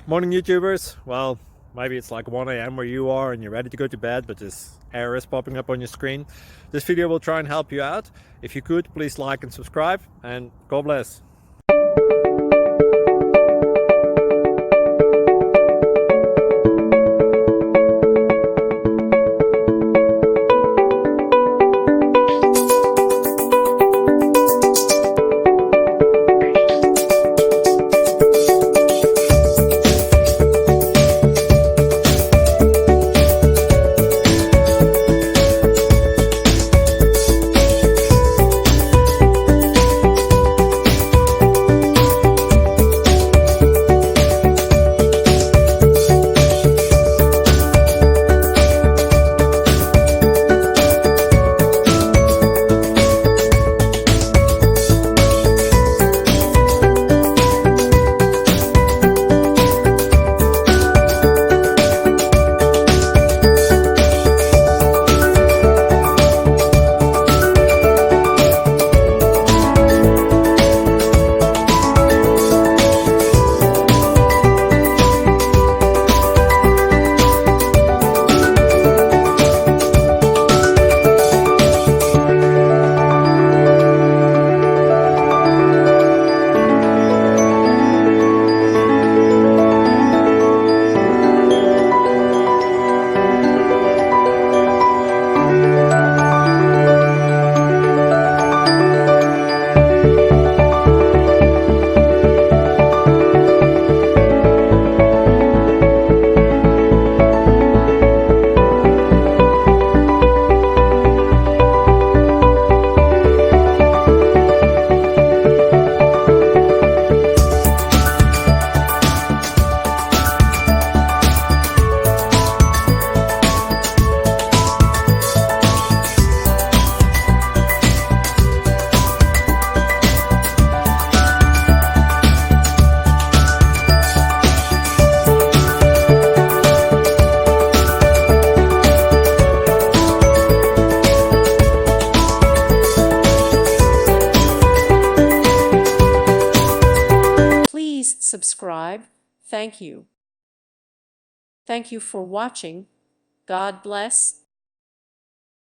Morning YouTubers. Well, maybe it's like 1 a.m. where you are and you're ready to go to bed, but this error is popping up on your screen. This video will try and help you out. If you could, please like and subscribe, and God bless. Please subscribe. Thank you. Thank you for watching. God bless.